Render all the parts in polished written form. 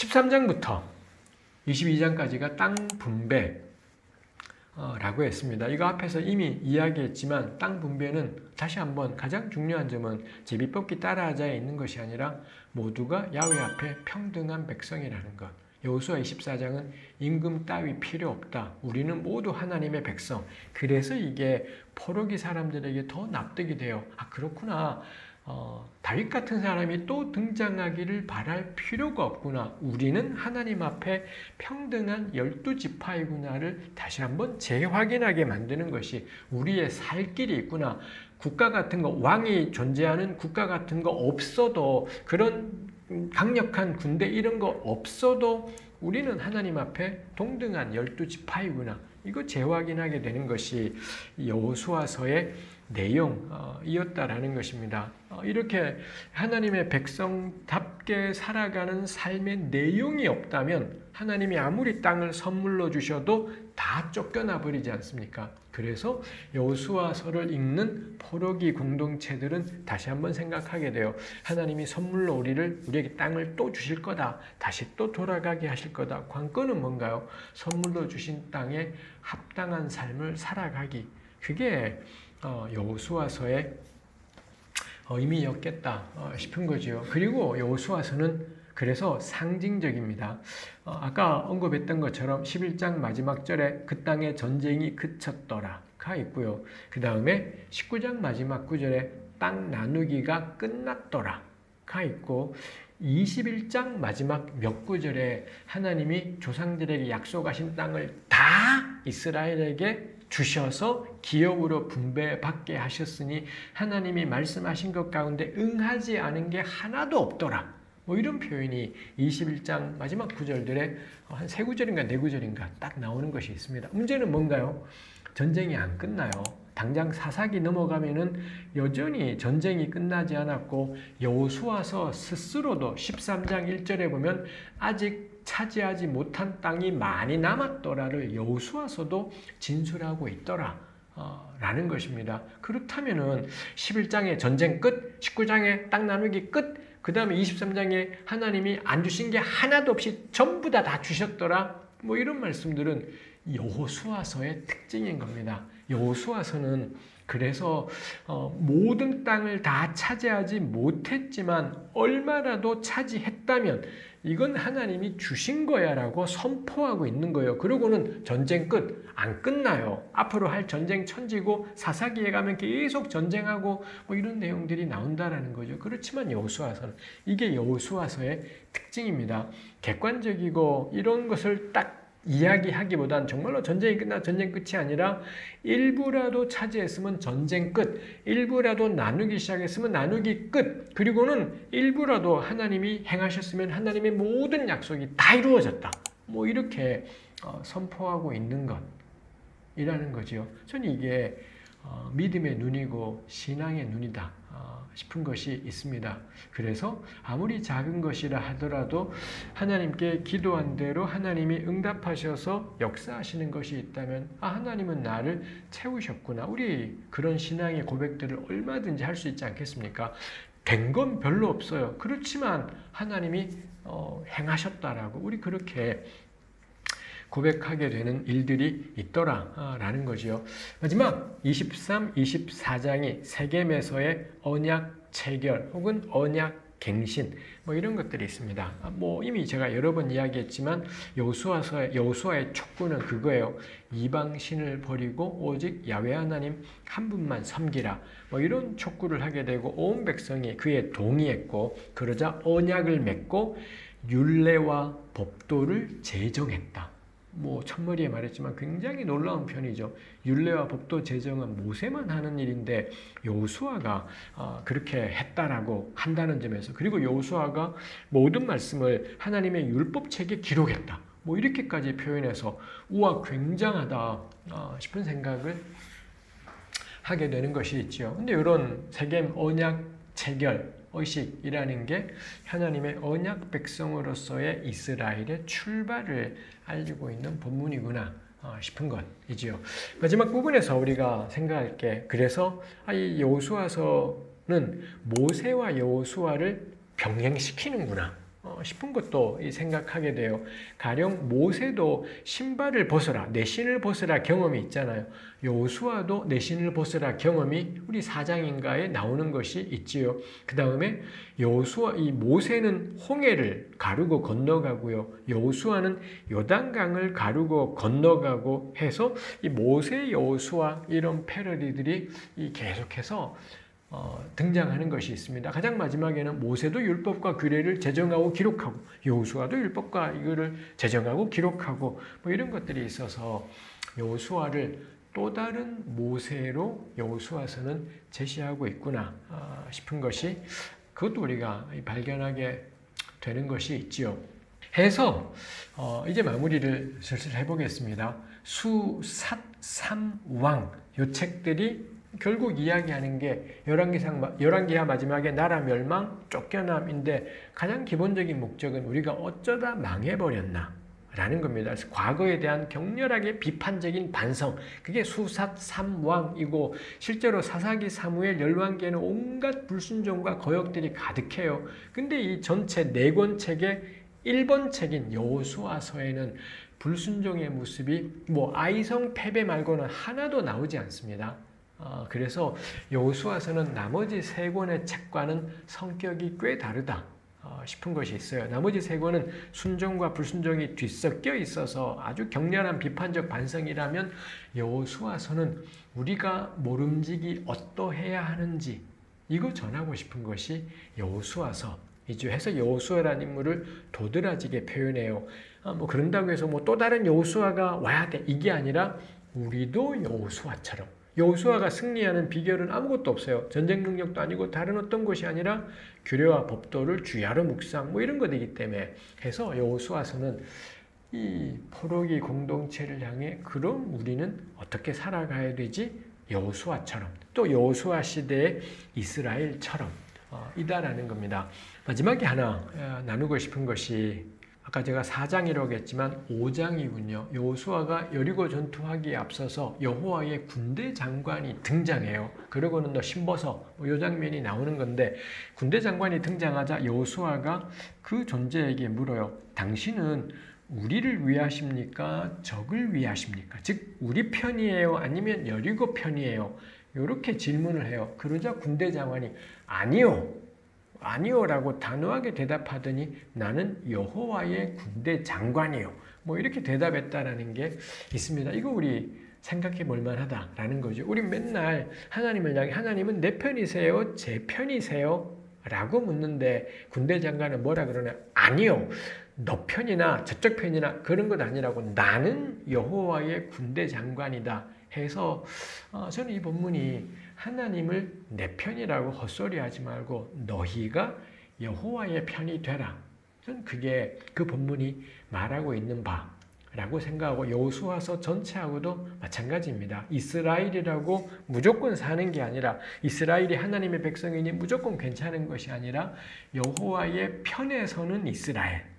13장부터 22장까지가 땅 분배 라고 했습니다. 이거 앞에서 이미 이야기했지만 땅 분배는 다시 한번 가장 중요한 점은 제비뽑기 따라하자에 있는 것이 아니라 모두가 야훼 앞에 평등한 백성이라는 것. 여호수아 24장은 임금 따위 필요 없다. 우리는 모두 하나님의 백성. 그래서 이게 포로기 사람들에게 더 납득이 돼요. 아, 그렇구나. 다윗 같은 사람이 또 등장하기를 바랄 필요가 없구나. 우리는 하나님 앞에 평등한 12지파이구나를 다시 한번 재확인하게 만드는 것이 우리의 살 길이 있구나. 국가 같은 거, 왕이 존재하는 국가 같은 거 없어도, 그런 강력한 군대 이런 거 없어도 우리는 하나님 앞에 동등한 12지파이구나. 이거 재확인하게 되는 것이 여호수아서의 내용이었다라는 것입니다. 이렇게 하나님의 백성답게 살아가는 삶의 내용이 없다면 하나님이 아무리 땅을 선물로 주셔도 다 쫓겨나 버리지 않습니까? 그래서 여호수아서를 읽는 포로기 공동체들은 다시 한번 생각하게 돼요. 하나님이 선물로 우리에게 땅을 또 주실 거다. 다시 또 돌아가게 하실 거다. 관건은 뭔가요? 선물로 주신 땅에 합당한 삶을 살아가기. 그게 여호수아서의 의미였겠다 싶은 거죠. 그리고 여호수아서는 그래서 상징적입니다. 아까 언급했던 것처럼 11장 마지막 절에 그 땅의 전쟁이 그쳤더라가 있고요. 그 다음에 19장 마지막 구절에 땅 나누기가 끝났더라가 있고 21장 마지막 몇 구절에 하나님이 조상들에게 약속하신 땅을 다 이스라엘에게 주셔서 기업으로 분배받게 하셨으니 하나님이 말씀하신 것 가운데 응하지 않은 게 하나도 없더라. 뭐 이런 표현이 21장 마지막 구절들에 한 3구절인가 4구절인가 딱 나오는 것이 있습니다. 문제는 뭔가요? 전쟁이 안 끝나요. 당장 사사기 넘어가면은 여전히 전쟁이 끝나지 않았고 여호수아서 스스로도 13장 1절에 보면 아직 차지하지 못한 땅이 많이 남았더라를 여호수아서도 진술하고 있더라 라는 것입니다. 그렇다면은 11장의 전쟁 끝, 19장의 땅 나누기 끝, 그 다음에 23장에 하나님이 안 주신 게 하나도 없이 전부 다 주셨더라. 뭐 이런 말씀들은 여호수아서의 특징인 겁니다. 여호수아서는 그래서 모든 땅을 다 차지하지 못했지만 얼마라도 차지했다면 이건 하나님이 주신 거야 라고 선포하고 있는 거예요. 그러고는 전쟁 끝, 안 끝나요. 앞으로 할 전쟁 천지고 사사기에 가면 계속 전쟁하고 뭐 이런 내용들이 나온다라는 거죠. 그렇지만 여호수아서는 이게 여호수아서의 특징입니다. 객관적이고 이런 것을 딱 이야기하기보단 정말로 전쟁이 끝나 전쟁 끝이 아니라 일부라도 차지했으면 전쟁 끝, 일부라도 나누기 시작했으면 나누기 끝, 그리고는 일부라도 하나님이 행하셨으면 하나님의 모든 약속이 다 이루어졌다. 뭐 이렇게 선포하고 있는 것이라는 거지요. 저는 이게 믿음의 눈이고 신앙의 눈이다 싶은 것이 있습니다. 그래서 아무리 작은 것이라 하더라도 하나님께 기도한 대로 하나님이 응답하셔서 역사하시는 것이 있다면 하나님은 나를 채우셨구나. 우리 그런 신앙의 고백들을 얼마든지 할 수 있지 않겠습니까? 된 건 별로 없어요. 그렇지만 하나님이 행하셨다라고 우리 그렇게 고백하게 되는 일들이 있더라라는 거지요. 마지막 23, 24장이 세겜에서의 언약 체결 혹은 언약 갱신 뭐 이런 것들이 있습니다. 뭐 이미 제가 여러 번 이야기했지만 여호수아의 촉구는 그거예요. 이방 신을 버리고 오직 야훼 하나님 한 분만 섬기라. 뭐 이런 촉구를 하게 되고 온 백성이 그에 동의했고 그러자 언약을 맺고 율례와 법도를 제정했다. 뭐 첫머리에 말했지만 굉장히 놀라운 편이죠. 율례와 법도 제정은 모세만 하는 일인데 여호수아가 그렇게 했다라고 한다는 점에서, 그리고 여호수아가 모든 말씀을 하나님의 율법책에 기록했다. 뭐 이렇게까지 표현해서 우와 굉장하다 싶은 생각을 하게 되는 것이 있죠. 근데 이런 세겜 언약 체결 의식이라는 게 하나님의 언약 백성으로서의 이스라엘의 출발을 알리고 있는 본문이구나 싶은 것이지요. 마지막 부분에서 우리가 생각할 게, 그래서 이 여호수아서는 모세와 여호수아를 병행시키는구나. 싶은 것도 생각하게 돼요. 가령 모세도 신발을 벗어라, 내 신을 벗어라 경험이 있잖아요. 여호수아도 내 신을 벗어라 경험이 우리 4장인가에 나오는 것이 있지요. 그 다음에 여호수아, 이 모세는 홍해를 가르고 건너가고요. 여호수아는 요단강을 가르고 건너가고 해서 이 모세, 여호수아 이런 패러디들이 계속해서 등장하는 것이 있습니다. 가장 마지막에는 모세도 율법과 규례를 제정하고 기록하고 여호수아도 율법과 이거를 제정하고 기록하고 뭐 이런 것들이 있어서 여호수아를 또 다른 모세로 여호수아서는 제시하고 있구나 싶은 것이 그것도 우리가 발견하게 되는 것이 있지요. 해서 이제 마무리를 슬슬 해보겠습니다. 수삿 삼왕 요 책들이 결국 이야기하는 게 열왕기하 마지막에 나라 멸망, 쫓겨남인데 가장 기본적인 목적은 우리가 어쩌다 망해버렸나 라는 겁니다. 그래서 과거에 대한 격렬하게 비판적인 반성, 그게 수삿 삼왕이고 실제로 사사기, 사무엘, 열왕기에는 온갖 불순종과 거역들이 가득해요. 근데 이 전체 4권 책의 1번 책인 여호수아서에는 불순종의 모습이 아이성 패배 말고는 하나도 나오지 않습니다. 그래서 여호수아서는 나머지 3권의 책과는 성격이 꽤 다르다 싶은 것이 있어요. 나머지 3권은 순종과 불순종이 뒤섞여 있어서 아주 격렬한 비판적 반성이라면 여호수아서는 우리가 모름지기 어떠해야 하는지 이거 전하고 싶은 것이 여호수아서이죠. 해서 여호수아라는 인물을 도드라지게 표현해요. 그런다고 해서 또 다른 여호수아가 와야 돼 이게 아니라 우리도 여호수아처럼 여호수아가 승리하는 비결은 아무것도 없어요. 전쟁 능력도 아니고 다른 어떤 것이 아니라 규례와 법도를 주야로 묵상 이런 것이기 때문에 해서 여호수아서는 이 포로기 공동체를 향해 그럼 우리는 어떻게 살아가야 되지? 여호수아처럼 또 여호수아 시대의 이스라엘처럼 이다라는 겁니다. 마지막에 하나 나누고 싶은 것이 아까 제가 4장이라고 했지만 5장이군요. 여호수아가 여리고 전투하기에 앞서서 여호와의 군대 장관이 등장해요. 그러고는 너 신벗어 이 장면이 나오는 건데 군대 장관이 등장하자 여호수아가 그 존재에게 물어요. 당신은 우리를 위하십니까? 적을 위하십니까? 즉 우리 편이에요? 아니면 여리고 편이에요? 이렇게 질문을 해요. 그러자 군대 장관이 아니요라고 단호하게 대답하더니 나는 여호와의 군대 장관이요. 이렇게 대답했다라는 게 있습니다. 이거 우리 생각해 볼 만하다라는 거죠. 우리 맨날 하나님을 향해 하나님은 내 편이세요? 제 편이세요? 라고 묻는데 군대 장관은 뭐라 그러냐? 아니요. 너 편이나 저쪽 편이나 그런 것 아니라고 나는 여호와의 군대 장관이다 해서 저는 이 본문이 하나님을 내 편이라고 헛소리하지 말고 너희가 여호와의 편이 되라. 저는 그게 그 본문이 말하고 있는 바라고 생각하고 여호수아서 전체하고도 마찬가지입니다. 이스라엘이라고 무조건 사는 게 아니라 이스라엘이 하나님의 백성이니 무조건 괜찮은 것이 아니라 여호와의 편에 서는 이스라엘.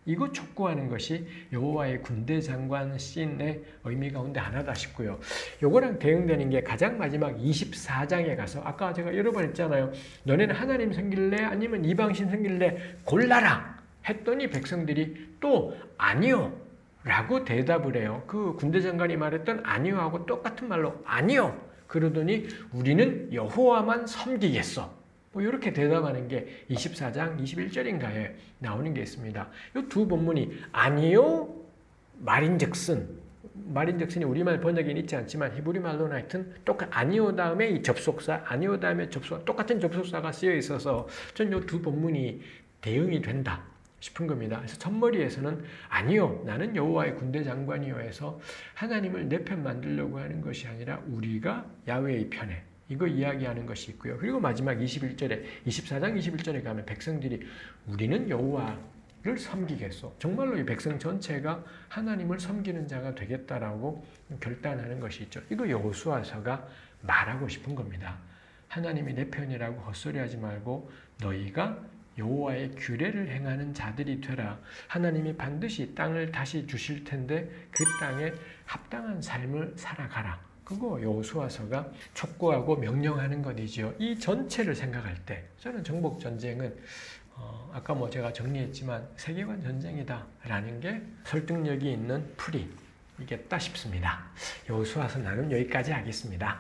이거 촉구하는 것이 여호와의 군대 장관 씬의 의미 가운데 하나다 싶고요. 요거랑 대응되는 게 가장 마지막 24장에 가서 아까 제가 여러 번 했잖아요. 너네는 하나님 섬길래 아니면 이방신 섬길래 골라라 했더니 백성들이 또 아니요 라고 대답을 해요. 그 군대 장관이 말했던 아니요 하고 똑같은 말로 아니요 그러더니 우리는 여호와만 섬기겠어. 이렇게 대답하는 게 24장 21절인가에 나오는 게 있습니다. 이 두 본문이 아니요 말인즉슨이 우리말 번역에는 있지 않지만 히브리 말로는 하여튼 아니요 다음에 이 접속사 아니요 다음에 접속사 똑같은 접속사가 쓰여 있어서 전 이 두 본문이 대응이 된다 싶은 겁니다. 그래서 첫머리에서는 아니요 나는 여호와의 군대 장관이요 해서 하나님을 내 편 만들려고 하는 것이 아니라 우리가 야훼의 편에 이거 이야기하는 것이 있고요. 그리고 마지막 21절에 24장 21절에 가면 백성들이 우리는 여호와를 섬기겠소. 정말로 이 백성 전체가 하나님을 섬기는 자가 되겠다라고 결단하는 것이 있죠. 이거 여호수아서가 말하고 싶은 겁니다. 하나님이 내 편이라고 헛소리하지 말고 너희가 여호와의 규례를 행하는 자들이 되라. 하나님이 반드시 땅을 다시 주실 텐데 그 땅에 합당한 삶을 살아가라. 그거 여호수아서가 촉구하고 명령하는 것이지요. 이 전체를 생각할 때 저는 정복 전쟁은 아까 뭐 제가 정리했지만 세계관 전쟁이다라는 게 설득력이 있는 풀이이겠다 싶습니다. 여호수아서 나눔 여기까지 하겠습니다.